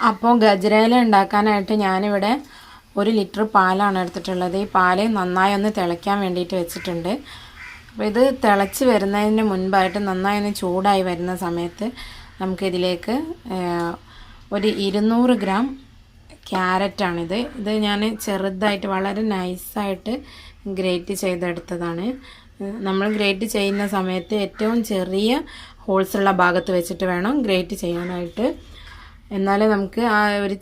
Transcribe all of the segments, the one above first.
അപ്പോൾ ഗജരേല ഉണ്ടാക്കാനായിട്ട് ഞാനിവിടെ 1 ലിറ്റർ പാലാണ് എടുത്തിട്ടുള്ളത്. ഈ പാല് നന്നായി ഒന്ന് തിളയ്ക്കാൻ വേണ്ടിയിട്ട് വെച്ചിട്ടുണ്ട്. അപ്പോൾ ഇത് തിളച്ച് വരുന്നതിന് മുൻപായിട്ട് നന്നായി ഒന്ന് ചൂടായി വരുന്ന സമയത്ത് നമുക്കിതിലേക്ക് ഒരു 200 ഗ്രാം ക്യാരറ്റാണിത്. ഇത് ഞാൻ ചെറുതായിട്ട് വളരെ നൈസായിട്ട് ഗ്രേറ്റ് ചെയ്തെടുത്തതാണ്. നമ്മൾ ഗ്രേറ്റ് ചെയ്യുന്ന സമയത്ത് ഏറ്റവും ചെറിയ ഹോൾസുള്ള ഭാഗത്ത് വെച്ചിട്ട് വേണം ഗ്രേറ്റ് ചെയ്യാനായിട്ട്. എന്നാലേ നമുക്ക് ആ ഒരു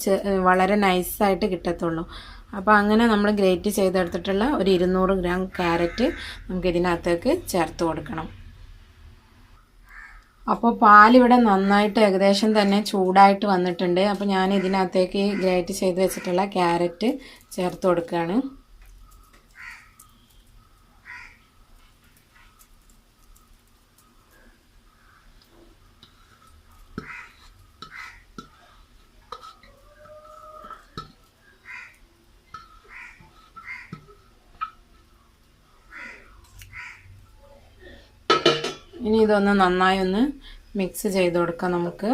വളരെ നൈസായിട്ട് കിട്ടത്തുള്ളൂ. അപ്പോൾ അങ്ങനെ നമ്മൾ ഗ്രേറ്റ് ചെയ്തെടുത്തിട്ടുള്ള ഒരു 200 ഗ്രാം ക്യാരറ്റ് നമുക്ക് ഇതിനകത്തേക്ക് ചേർത്ത് കൊടുക്കണം. അപ്പോൾ പാലിവിടെ നന്നായിട്ട് ഏകദേശം തന്നെ ചൂടായിട്ട് വന്നിട്ടുണ്ട്. അപ്പോൾ ഞാൻ ഇതിനകത്തേക്ക് ഗ്രേറ്റ് ചെയ്ത് വെച്ചിട്ടുള്ള ക്യാരറ്റ് ചേർത്ത് കൊടുക്കുകയാണ്. ഇനി ഇതൊന്ന് നന്നായി ഒന്ന് മിക്സ് ചെയ്ത് കൊടുക്കാം നമുക്ക്.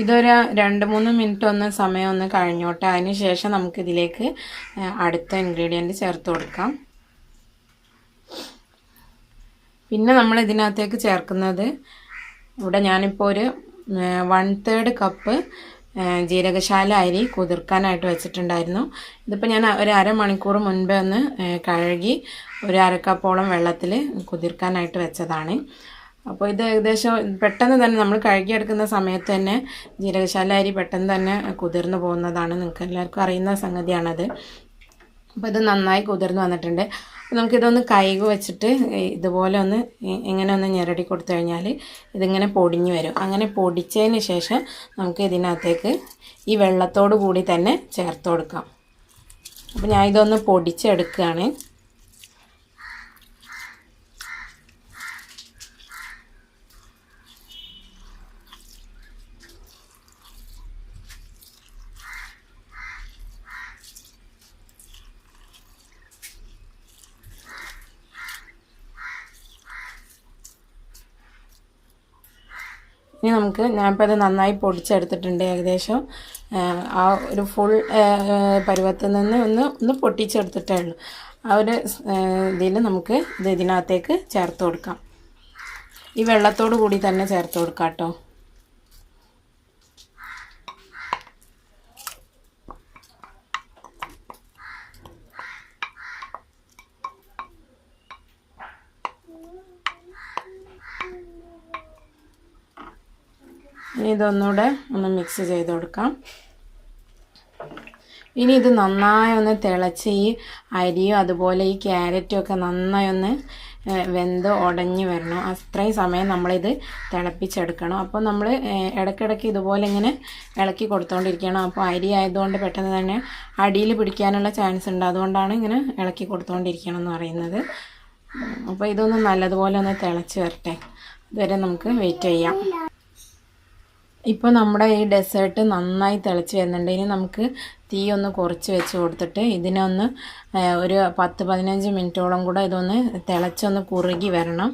ഇതൊരു 2-3 മിനിറ്റ് ഒന്ന് സമയം ഒന്ന് കഴിഞ്ഞോട്ടെ. അതിന് ശേഷം നമുക്കിതിലേക്ക് അടുത്ത ഇൻഗ്രീഡിയൻറ്റ് ചേർത്ത് കൊടുക്കാം. പിന്നെ നമ്മൾ ഇതിനകത്തേക്ക് ചേർക്കുന്നത് ഇവിടെ ഞാനിപ്പോൾ ഒരു 1/3 കപ്പ് ജീരകശാല അരി കുതിർക്കാനായിട്ട് വെച്ചിട്ടുണ്ടായിരുന്നു. ഇതിപ്പോൾ ഞാൻ ഒരു അരമണിക്കൂർ മുൻപേ ഒന്ന് കഴുകി ഒരു 1/2 കപ്പോളം വെള്ളത്തിൽ കുതിർക്കാനായിട്ട് വെച്ചതാണ്. അപ്പോൾ ഇത് ഏകദേശം പെട്ടെന്ന് തന്നെ നമ്മൾ കഴുകിയെടുക്കുന്ന സമയത്ത് തന്നെ ജീരകശാല അരി പെട്ടെന്ന് തന്നെ കുതിർന്നു പോകുന്നതാണ്. നിങ്ങൾക്ക് എല്ലാവർക്കും അറിയുന്ന സംഗതിയാണത്. അപ്പോൾ ഇത് നന്നായി കുതിർന്ന് വന്നിട്ടുണ്ട്. നമുക്കിതൊന്ന് കൈക് വെച്ചിട്ട് ഇതുപോലെ ഒന്ന് ഇങ്ങനെ ഒന്ന് ഞെരടി കൊടുത്തു കഴിഞ്ഞാൽ ഇതിങ്ങനെ പൊടിഞ്ഞു വരും. അങ്ങനെ പൊടിച്ചതിന് ശേഷം നമുക്ക് ഇതിനകത്തേക്ക് ഈ വെള്ളത്തോടു കൂടി തന്നെ ചേർത്ത് കൊടുക്കാം. അപ്പോൾ ഞാൻ ഇതൊന്ന് പൊടിച്ചെടുക്കുകയാണ്. ഇനി നമുക്ക് ഞാനിപ്പോൾ അത് നന്നായി പൊടിച്ചെടുത്തിട്ടുണ്ട്. ഏകദേശം ആ ഒരു ഫുൾ പരുവത്തിൽ നിന്ന് ഒന്ന് പൊട്ടിച്ചെടുത്തിട്ടേ ഉള്ളൂ. ആ ഒരു ഇതിൽ നമുക്ക് ഇത് ഇതിനകത്തേക്ക് ചേർത്ത് കൊടുക്കാം. ഈ വെള്ളത്തോടു കൂടി തന്നെ ചേർത്ത് കൊടുക്കാം കേട്ടോ. ഇനി ഇതൊന്നുകൂടെ ഒന്ന് മിക്സ് ചെയ്ത് കൊടുക്കാം. ഇനി ഇത് നന്നായി ഒന്ന് തിളച്ച് ഈ അരിയും അതുപോലെ ഈ ക്യാരറ്റും ഒക്കെ നന്നായി ഒന്ന് വെന്ത് ഉടഞ്ഞ് വരണം. അത്രയും സമയം നമ്മളിത് തിളപ്പിച്ചെടുക്കണം. അപ്പോൾ നമ്മൾ ഇടയ്ക്കിടയ്ക്ക് ഇതുപോലെ ഇങ്ങനെ ഇളക്കി കൊടുത്തുകൊണ്ടിരിക്കണം. അപ്പോൾ അരി ആയതുകൊണ്ട് പെട്ടെന്ന് തന്നെ അടിയിൽ പിടിക്കാനുള്ള ചാൻസ് ഉണ്ട്. അതുകൊണ്ടാണ് ഇങ്ങനെ ഇളക്കി കൊടുത്തുകൊണ്ടിരിക്കണം എന്ന് പറയുന്നത്. അപ്പോൾ ഇതൊന്ന് നല്ലതുപോലെ ഒന്ന് തിളച്ച് വരട്ടെ. അതുവരെ നമുക്ക് വെയിറ്റ് ചെയ്യാം. ഇപ്പോൾ നമ്മുടെ ഈ ഡെസേർട്ട് നന്നായി തിളച്ച് വരുന്നുണ്ട്. ഇനി നമുക്ക് തീ ഒന്ന് കുറച്ച് വെച്ച് കൊടുത്തിട്ട് ഇതിനൊന്ന് ഒരു 10-15 മിനിറ്റോളം കൂടെ ഇതൊന്ന് തിളച്ചൊന്ന് കുറുകി വരണം.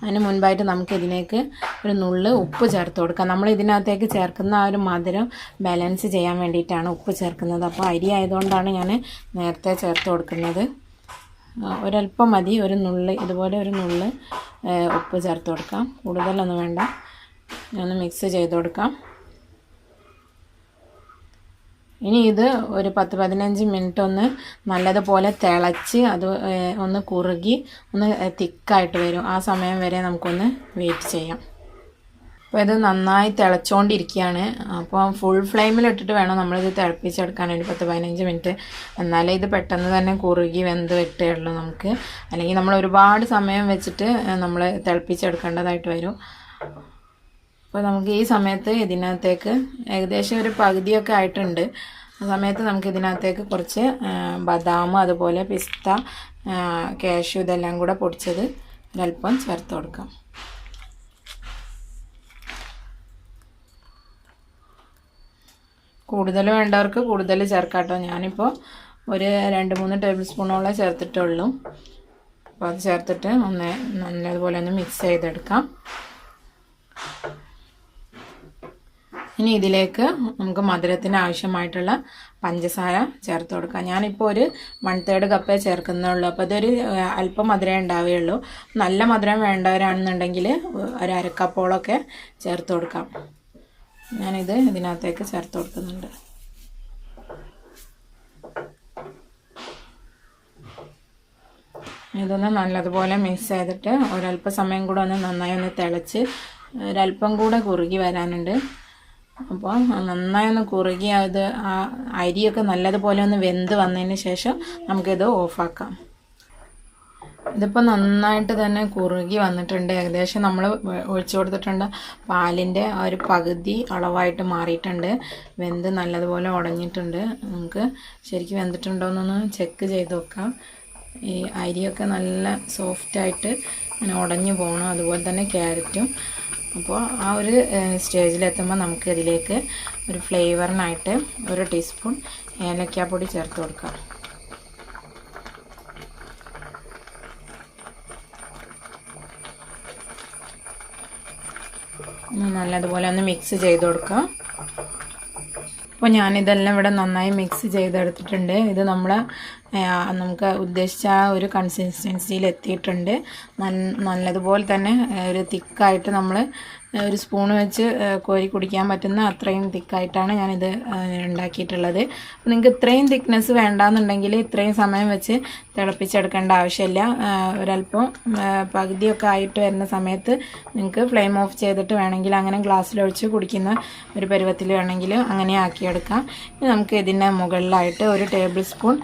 അതിന് മുൻപായിട്ട് നമുക്ക് ഇതിലേക്ക് ഒരു നുള്ള് ഉപ്പ് ചേർത്ത് കൊടുക്കാം. നമ്മൾ ഇതിനകത്തേക്ക് ചേർക്കുന്ന ആ ഒരു മധുരം ബാലൻസ് ചെയ്യാൻ വേണ്ടിയിട്ടാണ് ഉപ്പ് ചേർക്കുന്നത്. അപ്പോൾ അരി ആയതുകൊണ്ടാണ് ഞാൻ നേരത്തെ ചേർത്ത് കൊടുക്കുന്നത്. ഒരല്പം മതി, ഒരു നുള്ള് ഇതുപോലെ ഒരു നുള്ള് ഉപ്പ് ചേർത്ത് കൊടുക്കാം. കൂടുതലൊന്നും വേണ്ട. ഒന്ന് മിക്സ് ചെയ്ത് കൊടുക്കാം. ഇനി ഇത് ഒരു 10-15 മിനിറ്റ് ഒന്ന് നല്ലതുപോലെ തിളച്ച് അത് ഒന്ന് കുറുകി ഒന്ന് തിക്കായിട്ട് വരും. ആ സമയം വരെ നമുക്കൊന്ന് വെയിറ്റ് ചെയ്യാം. അപ്പോൾ ഇത് നന്നായി തിളച്ചുകൊണ്ടിരിക്കുകയാണ്. അപ്പോൾ ഫുൾ ഫ്ലെയിമിലിട്ടിട്ട് വേണം നമ്മളിത് തിളപ്പിച്ചെടുക്കാൻ ഒരു 10-15 മിനിറ്റ്. എന്നാലേ ഇത് പെട്ടെന്ന് തന്നെ കുറുകി വെന്ത് വെട്ടുകയുള്ളൂ നമുക്ക്. അല്ലെങ്കിൽ നമ്മൾ ഒരുപാട് സമയം വെച്ചിട്ട് നമ്മൾ തിളപ്പിച്ചെടുക്കേണ്ടതായിട്ട് വരും. അപ്പോൾ നമുക്ക് ഈ സമയത്ത് ഇതിനകത്തേക്ക് ഏകദേശം ഒരു പകുതിയൊക്കെ ആയിട്ടുണ്ട്. ആ സമയത്ത് നമുക്ക് ഇതിനകത്തേക്ക് കുറച്ച് ബദാം അതുപോലെ പിസ്ത കാഷ്യൂ ഇതെല്ലാം കൂടെ പൊടിച്ചത് ഒരല്പം ചേർത്ത് കൊടുക്കാം. കൂടുതൽ വേണ്ടവർക്ക് കൂടുതൽ ചേർക്കാം കേട്ടോ. ഞാനിപ്പോൾ ഒരു 2-3 ടേബിൾ സ്പൂണോളം ചേർത്തിട്ടുള്ളൂ. അപ്പോൾ അത് ചേർത്തിട്ട് നല്ലതുപോലെ ഒന്ന് മിക്സ് ചെയ്തെടുക്കാം. ഇനി ഇതിലേക്ക് നമുക്ക് മധുരത്തിന് ആവശ്യമായിട്ടുള്ള പഞ്ചസാര ചേർത്ത് കൊടുക്കാം. ഞാനിപ്പോൾ ഒരു 1/3 കപ്പേ ചേർക്കുന്നുള്ളൂ. അപ്പോൾ ഇതൊരു അല്പം മധുരം ഉണ്ടാവുകയുള്ളൂ. നല്ല മധുരം വേണ്ടവരാണെന്നുണ്ടെങ്കിൽ ഒരു അരക്കപ്പോളൊക്കെ ചേർത്ത് കൊടുക്കാം. ഞാനിത് ഇതിനകത്തേക്ക് ചേർത്ത് കൊടുക്കുന്നുണ്ട്. ഇതൊന്ന് നല്ലതുപോലെ മിക്സ് ചെയ്തിട്ട് ഒരല്പ സമയം കൂടെ നന്നായി ഒന്ന് തിളച്ച് ഒരല്പം കൂടെ കുറുകി വരാനുണ്ട്. അപ്പോൾ നന്നായി ഒന്ന് കുറുകി അത് ആ അരിയൊക്കെ നല്ലതുപോലെ ഒന്ന് വെന്ത് വന്നതിന് ശേഷം നമുക്കിത് ഓഫാക്കാം. ഇതിപ്പോൾ നന്നായിട്ട് തന്നെ കുറുകി വന്നിട്ടുണ്ട്. ഏകദേശം നമ്മൾ ഒഴിച്ചു കൊടുത്തിട്ടുണ്ട് പാലിൻ്റെ ആ ഒരു പകുതി അളവായിട്ട് മാറിയിട്ടുണ്ട്. വെന്ത് നല്ലതുപോലെ ഉടഞ്ഞിട്ടുണ്ട്. നമുക്ക് ശരിക്കും വെന്തിട്ടുണ്ടോ എന്നൊന്ന് ചെക്ക് ചെയ്ത് നോക്കാം. ഈ അരിയൊക്കെ നല്ല സോഫ്റ്റായിട്ട് അങ്ങനെ ഉടഞ്ഞു പോകണം. അതുപോലെ തന്നെ ക്യാരറ്റും. അപ്പോൾ ആ ഒരു സ്റ്റേജിലെത്തുമ്പോൾ നമുക്ക് ഇതിലേക്ക് ഒരു ഫ്ലേവറിനായിട്ട് 1 ടീസ്പൂൺ ഏലക്കാപ്പൊടി ചേർത്ത് കൊടുക്കാം. നല്ലതുപോലെ ഒന്ന് മിക്സ് ചെയ്ത് കൊടുക്കാം. അപ്പോൾ ഞാനിതെല്ലാം ഇവിടെ നന്നായി മിക്സ് ചെയ്തെടുത്തിട്ടുണ്ട്. ഇത് നമുക്ക് ഉദ്ദേശിച്ച ആ ഒരു കൺസിസ്റ്റൻസിയിൽ എത്തിയിട്ടുണ്ട്. നല്ലതുപോലെ തന്നെ ഒരു തിക്കായിട്ട് നമ്മൾ ഒരു സ്പൂൺ വെച്ച് കോരി കുടിക്കാൻ പറ്റുന്ന അത്രയും തിക്കായിട്ടാണ് ഞാനിത് ഉണ്ടാക്കിയിട്ടുള്ളത്. നിങ്ങൾക്ക് ഇത്രയും തിക്നെസ് വേണ്ടാന്നുണ്ടെങ്കിൽ ഇത്രയും സമയം വെച്ച് തിളപ്പിച്ചെടുക്കേണ്ട ആവശ്യമില്ല. ഒരല്പം പകുതിയൊക്കെ ആയിട്ട് വരുന്ന സമയത്ത് നിങ്ങൾക്ക് ഫ്ലെയിം ഓഫ് ചെയ്തിട്ട് വേണമെങ്കിൽ അങ്ങനെ ഗ്ലാസ്സിലൊഴിച്ച് കുടിക്കുന്ന ഒരു പരുവത്തിൽ വേണമെങ്കിൽ അങ്ങനെ ആക്കിയെടുക്കാം. ഇനി നമുക്ക് ഇതിൻ്റെ മുകളിലായിട്ട് 1 ടേബിൾ സ്പൂൺ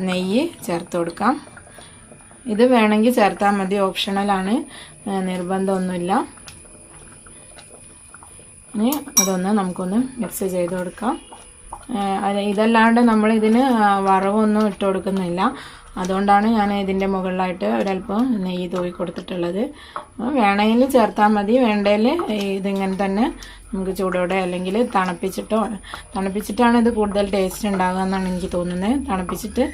നെയ്യ് ചേർത്ത് കൊടുക്കാം. ഇത് വേണമെങ്കിൽ ചേർത്താൽ മതി, ഓപ്ഷണലാണ്, നിർബന്ധമൊന്നുമില്ല. ഇനി അതൊന്ന് നമുക്കൊന്ന് മിക്സ് ചെയ്ത് കൊടുക്കാം. ഇതല്ലാണ്ട് നമ്മൾ ഇതിന് വറവൊന്നും ഇട്ട് കൊടുക്കുന്നില്ല. അതുകൊണ്ടാണ് ഞാൻ ഇതിൻ്റെ മുകളിലായിട്ട് ഒരല്പം നെയ്യ് തൂവി കൊടുത്തിട്ടുള്ളത്. വേണമെങ്കിൽ ചേർത്താൽ മതി, വേണ്ടതിൽ ഇതിങ്ങനെ തന്നെ നമുക്ക് ചൂടോടെ അല്ലെങ്കിൽ തണുപ്പിച്ചിട്ടാണ് ഇത് കൂടുതൽ ടേസ്റ്റ് ഉണ്ടാകുക എന്നാണ് എനിക്ക് തോന്നുന്നത്. തണുപ്പിച്ചിട്ട്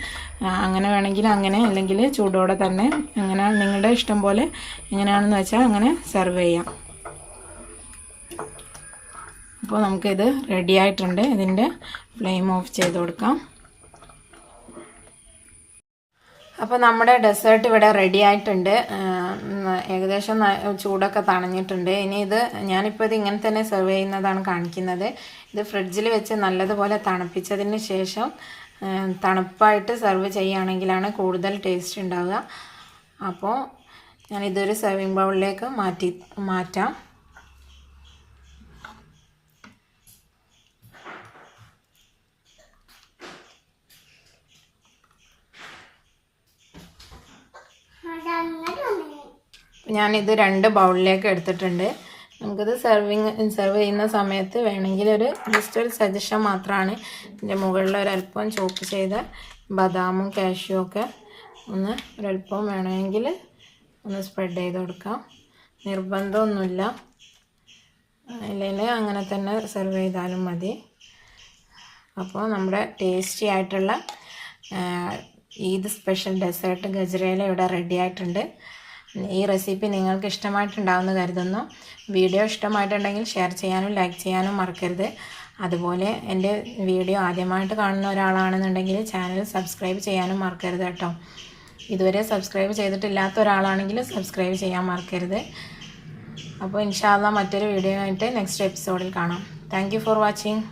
അങ്ങനെ വേണമെങ്കിൽ അങ്ങനെ, അല്ലെങ്കിൽ ചൂടോടെ തന്നെ, അങ്ങനെ നിങ്ങളുടെ ഇഷ്ടം പോലെ എങ്ങനെയാണെന്ന് വെച്ചാൽ അങ്ങനെ സെർവ് ചെയ്യാം. അപ്പോൾ നമുക്കിത് റെഡി ആയിട്ടുണ്ട്. ഇതിൻ്റെ ഫ്ലെയിം ഓഫ് ചെയ്ത് കൊടുക്കാം. അപ്പോൾ നമ്മുടെ ഡെസേർട്ട് ഇവിടെ റെഡി ആയിട്ടുണ്ട്. ഏകദേശം ചൂടൊക്കെ തണഞ്ഞിട്ടുണ്ട്. ഇനി ഇത് ഞാനിപ്പോൾ ഇത് ഇങ്ങനെ തന്നെ സെർവ് ചെയ്യുന്നതാണ് കാണിക്കുന്നത്. ഇത് ഫ്രിഡ്ജിൽ വെച്ച് നല്ലതുപോലെ തണുപ്പിച്ചതിന് ശേഷം തണുപ്പായിട്ട് സെർവ് ചെയ്യുകയാണെങ്കിലാണ് കൂടുതൽ ടേസ്റ്റ് ഉണ്ടാവുക. അപ്പോൾ ഞാനിതൊരു സെർവിങ് ബൗളിലേക്ക് മാറ്റാം. ഞാനിത് 2 ബൗളിലേക്ക് എടുത്തിട്ടുണ്ട്. നമുക്കിത് സെർവ് ചെയ്യുന്ന സമയത്ത് വേണമെങ്കിൽ ജസ്റ്റ് ഒരു സജഷൻ മാത്രമാണ്. ഇതിൻ്റെ മുകളിൽ ഒരല്പം ചോപ്പ് ചെയ്ത ബദാമും കാഷ്യും ഒക്കെ ഒരല്പം വേണമെങ്കിൽ ഒന്ന് സ്പ്രെഡ് ചെയ്ത് കൊടുക്കാം. നിർബന്ധമൊന്നുമില്ല, അല്ലെങ്കിൽ അങ്ങനെ തന്നെ സെർവ് ചെയ്താലും മതി. അപ്പോൾ നമ്മുടെ ടേസ്റ്റി ആയിട്ടുള്ള ഈദ് സ്പെഷ്യൽ ഡെസേർട്ട് ഗജ്രേല ഇവിടെ റെഡി ആയിട്ടുണ്ട്. ഈ റെസിപ്പി നിങ്ങൾക്ക് ഇഷ്ടമായിട്ടുണ്ടാവുമെന്ന് കരുതുന്നു. വീഡിയോ ഇഷ്ടമായിട്ടുണ്ടെങ്കിൽ ഷെയർ ചെയ്യാനും ലൈക്ക് ചെയ്യാനും മറക്കരുത്. അതുപോലെ എൻ്റെ വീഡിയോ ആദ്യമായിട്ട് കാണുന്ന ഒരാളാണെന്നുണ്ടെങ്കിൽ ചാനൽ സബ്സ്ക്രൈബ് ചെയ്യാനും മറക്കരുത് കേട്ടോ. ഇതുവരെ സബ്സ്ക്രൈബ് ചെയ്തിട്ടില്ലാത്ത ഒരാളാണെങ്കിൽ സബ്സ്ക്രൈബ് ചെയ്യാൻ മറക്കരുത്. അപ്പോൾ ഇൻഷാ അല്ലാഹ് മറ്റൊരു വീഡിയോ ആയിട്ട് നെക്സ്റ്റ് എപ്പിസോഡിൽ കാണാം. Thank you for watching.